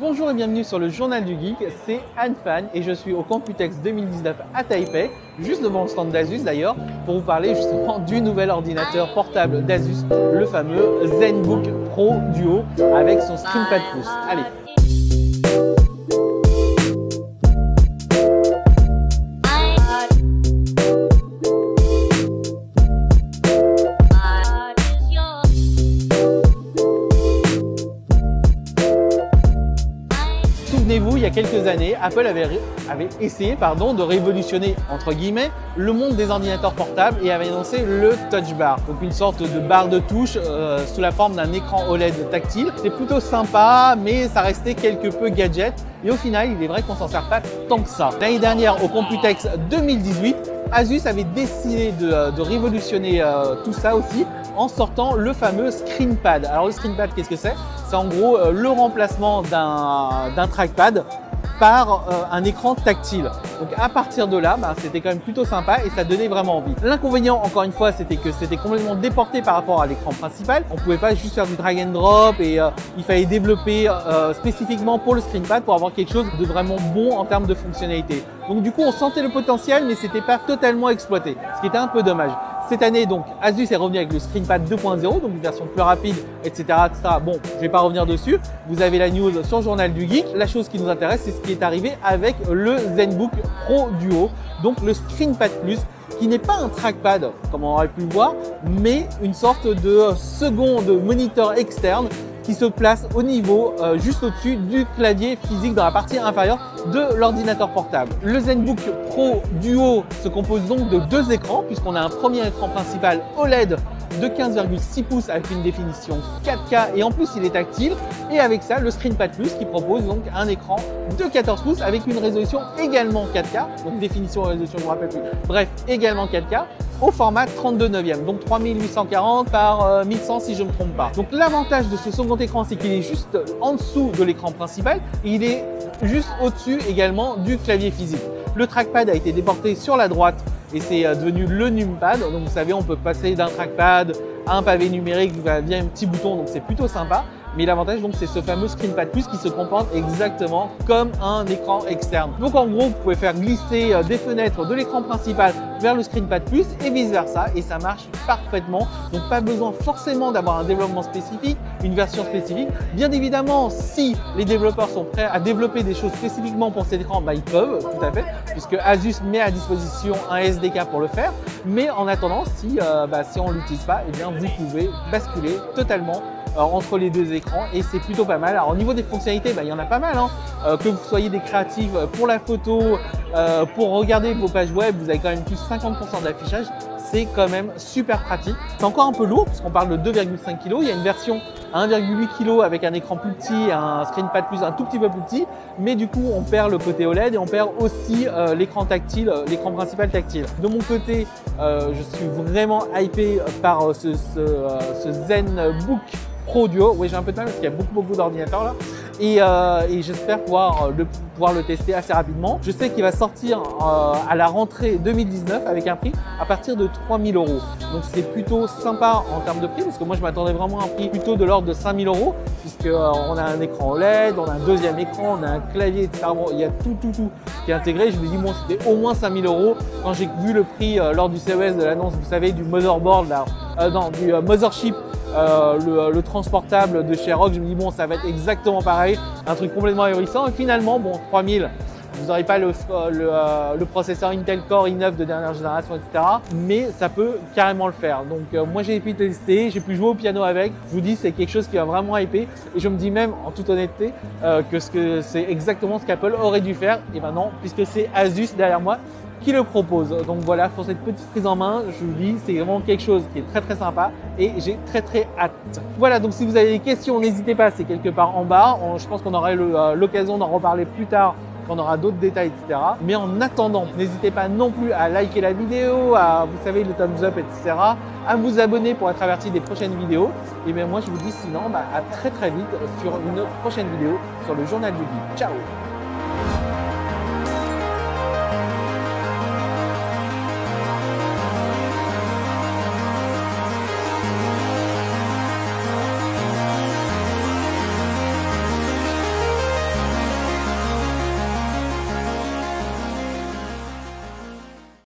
Bonjour et bienvenue sur le Journal du Geek, c'est Anne Fan et je suis au Computex 2019 à Taipei, juste devant le stand d'Asus d'ailleurs, pour vous parler justement du nouvel ordinateur portable d'Asus, le fameux ZenBook Pro Duo avec son ScreenPad Plus. Allez. Souvenez-vous, il y a quelques années, Apple avait essayé de révolutionner, entre guillemets, le monde des ordinateurs portables et avait annoncé le Touch Bar, donc une sorte de barre de touche sous la forme d'un écran OLED tactile. C'est plutôt sympa, mais ça restait quelque peu gadget. Et au final, il est vrai qu'on s'en sert pas tant que ça. L'année dernière, au Computex 2018, Asus avait décidé de révolutionner tout ça aussi en sortant le fameux ScreenPad. Alors le ScreenPad, qu'est-ce que c'est? C'est en gros le remplacement d'un trackpad par un écran tactile. Donc à partir de là, c'était quand même plutôt sympa et ça donnait vraiment envie. L'inconvénient, encore une fois, c'était que c'était complètement déporté par rapport à l'écran principal. On pouvait pas juste faire du drag and drop et il fallait développer spécifiquement pour le ScreenPad pour avoir quelque chose de vraiment bon en termes de fonctionnalité. Donc du coup, on sentait le potentiel, mais c'était pas totalement exploité, ce qui était un peu dommage. Cette année, donc, Asus est revenu avec le ScreenPad 2.0, donc une version plus rapide, etc., etc. Bon, je vais pas revenir dessus. Vous avez la news sur le Journal du Geek. La chose qui nous intéresse, c'est ce qui est arrivé avec le ZenBook Pro Duo, donc le ScreenPad Plus, qui n'est pas un trackpad, comme on aurait pu le voir, mais une sorte de second moniteur externe qui se place au niveau, juste au-dessus du clavier physique dans la partie inférieure de l'ordinateur portable. Le ZenBook Pro Duo se compose donc de deux écrans, puisqu'on a un premier écran principal OLED de 15,6 pouces avec une définition 4K et en plus il est tactile, et avec ça le ScreenPad Plus qui propose donc un écran de 14 pouces avec une résolution également 4K, donc définition et résolution je ne me rappelle plus, bref également 4K au format 32/9, donc 3840 par 1100 si je ne me trompe pas. Donc l'avantage de ce second écran, c'est qu'il est juste en dessous de l'écran principal et il est juste au-dessus également du clavier physique. Le trackpad a été déporté sur la droite et c'est devenu le numpad. Donc vous savez, on peut passer d'un trackpad à un pavé numérique via un petit bouton, donc c'est plutôt sympa. Mais l'avantage, donc, c'est ce fameux ScreenPad Plus qui se comporte exactement comme un écran externe. Donc, en gros, vous pouvez faire glisser des fenêtres de l'écran principal vers le ScreenPad Plus et vice versa, et ça marche parfaitement. Donc, pas besoin forcément d'avoir un développement spécifique, une version spécifique. Bien évidemment, si les développeurs sont prêts à développer des choses spécifiquement pour cet écran, ils peuvent, tout à fait, puisque Asus met à disposition un SDK pour le faire. Mais en attendant, si on ne l'utilise pas, eh bien, vous pouvez basculer totalement entre les deux écrans et c'est plutôt pas mal. Alors au niveau des fonctionnalités, il y en a pas mal, que vous soyez des créatifs pour la photo, pour regarder vos pages web, vous avez quand même plus 50% d'affichage. C'est quand même super pratique. C'est encore un peu lourd puisqu'on parle de 2,5 kg. Il y a une version à 1,8 kg avec un écran plus petit, un ScreenPad Plus un tout petit peu plus petit, mais du coup on perd le côté OLED et on perd aussi l'écran tactile, l'écran principal tactile. De mon côté, je suis vraiment hypé par ce ZenBook Pro Duo. Oui, j'ai un peu de mal parce qu'il y a beaucoup d'ordinateurs là. Et j'espère pouvoir le tester assez rapidement. Je sais qu'il va sortir à la rentrée 2019 avec un prix à partir de 3000 €. Donc c'est plutôt sympa en termes de prix parce que moi je m'attendais vraiment à un prix plutôt de l'ordre de 5000 € puisqu'on a un écran OLED, on a un deuxième écran, on a un clavier, etc. Bon, il y a tout qui est intégré. Je me dis bon, c'était au moins 5000 € quand j'ai vu le prix lors du CES de l'annonce, vous savez, du motherboard là, du mothership. Le transportable de chez ROG, je me dis bon, ça va être exactement pareil, un truc complètement ahurissant. Et finalement, bon, 3000, vous n'aurez pas le processeur Intel Core i9 de dernière génération, etc. Mais ça peut carrément le faire. Donc moi j'ai pu tester, j'ai pu jouer au piano avec. Je vous dis, c'est quelque chose qui va vraiment hyper. Et je me dis même, en toute honnêteté, que c'est exactement ce qu'Apple aurait dû faire. Et maintenant, puisque c'est Asus derrière moi qui le propose. Donc voilà, pour cette petite prise en main, je vous dis, c'est vraiment quelque chose qui est très sympa et j'ai très hâte. Voilà, donc si vous avez des questions, n'hésitez pas, c'est quelque part en bas. Je pense qu'on aura l'occasion d'en reparler plus tard quand on aura d'autres détails, etc. Mais en attendant, n'hésitez pas non plus à liker la vidéo, à, vous savez, le thumbs up, etc. À vous abonner pour être averti des prochaines vidéos. Et bien moi, je vous dis sinon, à très vite sur une prochaine vidéo sur le Journal du Geek. Ciao!